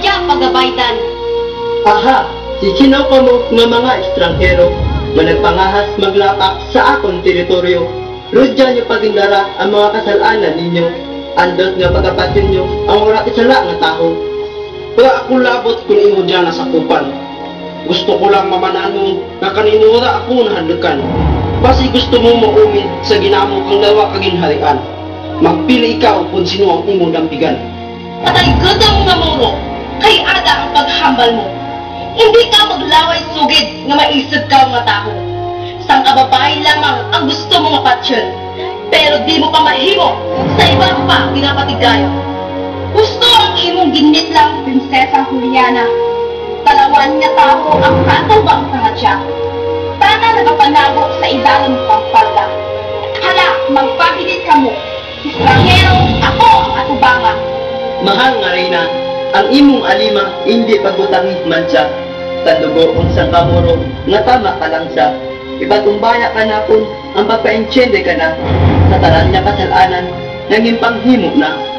dyan pagabaydan. Aha, sisinaw ka mo nga mga estranghero, managpangahas maglapak sa akong teritoryo. Rodya nyo pagindara ang mga kasalanan ninyo, andot nga pagkapatid nyo ang wala isala nga tao. Wala ako labot kung imo dyan nasakupan. Gusto ko lang mamanaan mo nga kanino wala ako nahandukan. Basi gusto mo maumid sa ginamo ang dawa kaginharian. Magpili ikaw kung sino ang imo dampigan. Patay gudong nga muro, kay ada ang paghambal mo. Hindi ka maglaway sugid nga maisip ka nga tao. Sang kababae lamang ang gusto mo nga patsyon, pero di mo pa mahimo sa iba pa ginapatigayo. Gusto ang imong ginit lang, Prinsesa Juliana. Talawan nga tao ang katawang sa nga Tana nagapanago sa idalong pang palda. Hala, magpahilit ka mo. Estranghero, ako ang atubangan. Mahal nga reyna, ang imong alima hindi pagbutangit man siya. Tadugo kung sa kamuro, nga tama ka lang siya. Ipatumbaya ka na kung ang papainsyende ka na sa taran niya kasalanan, nanging panghimo na.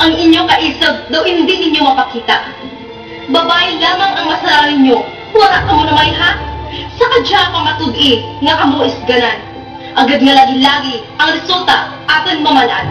Ang inyong kaisog, daw hindi ninyo mapakita. Babae lamang ang masalarin nyo, wala ka mo na may ha? Sa kadya pa matudi, nga kamo isganan. Agad nga lagi-lagi, ang resulta, aton mamalaan.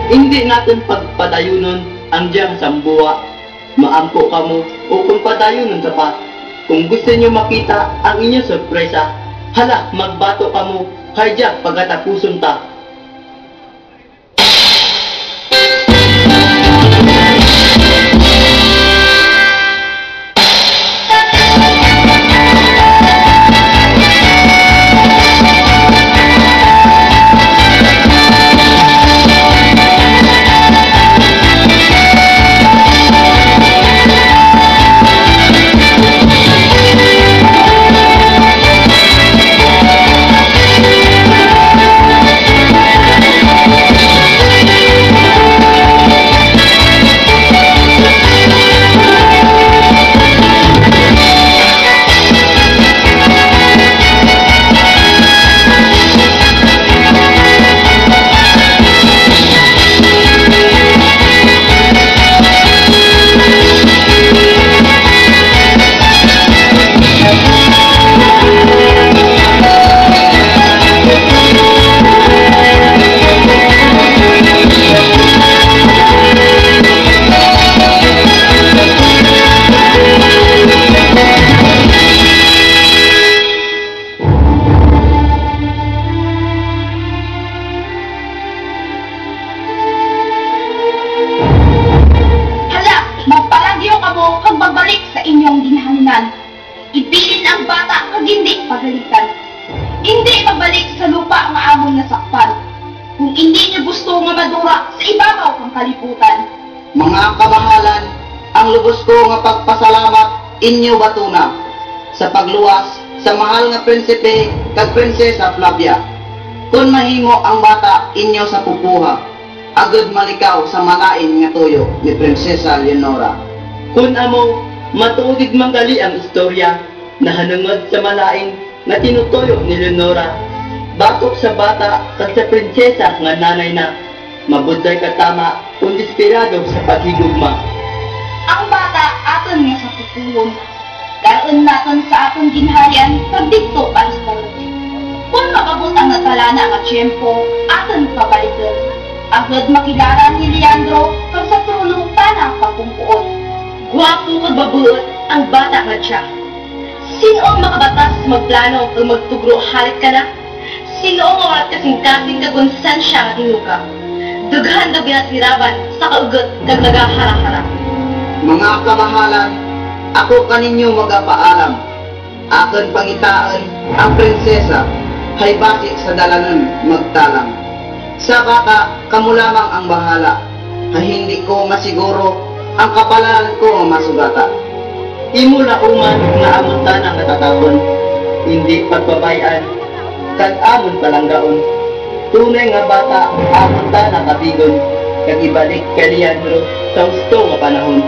Hindi natin pagpadayunon ang diyang sambuwa. Maampo ka mo o kung padayunon ka pa. Kung gusto niyo makita ang inyong sorpresa, hala, magbato ka mo kay diyang pagkatapuson ta. ang bata kag hindi pagalitan. Hindi magbalik sa lupa nga amon nasakpan. Kung hindi niyo gusto nga madura sa ibabaw ng kalibutan. Mga kamahalan, ang lubos ko nga pagpasalamat inyo batuna sa pagluwas sa mahal nga prinsipe kag prinsesa Flavia. Kung mahimo ang bata inyo sa pupuha, agad malikaw sa malain nga tuyo ni Prinsesa Leonora. Kun amo, matuugid manggali ang istorya na hanungod sa malaing nga tinutuyo ni Leonora. Batok sa bata kag sa prinsesa nga nanay na mabuday katama kung desperado sa paghigugma. Ang bata aton nga sa pupuhon. Karon naton sa aton ginharian kag didto pa sa kung makabot ang natalana nga tiyempo, aton pabalikan. Agad makilala ni Leandro kag sa trono para pagpumpuon. Gwapo kag babuot ang bata nga siya. Sino ang makabatas magplano kag magtugro halit ka na? Sino ang mga kasing-kasing kag konsensya nga tinuka? Dughan daw binasiraban sa kaugot kag nagahara-hara. Mga kamahalan, ako kaninyo magapaalam. Akin pangitaan ang prinsesa hay basi sa dalanan magtalang. Sa baka, kamo lamang ang bahala. Hay hindi ko masiguro ang kapalaran ko masugata. Imo na uman nga amon tanang natatapon, hindi pagbabayan, kag amon palanggaon. Tunay nga bata, amon tanang kapigon, kag ibalik kay Leandro sa gusto nga panahon.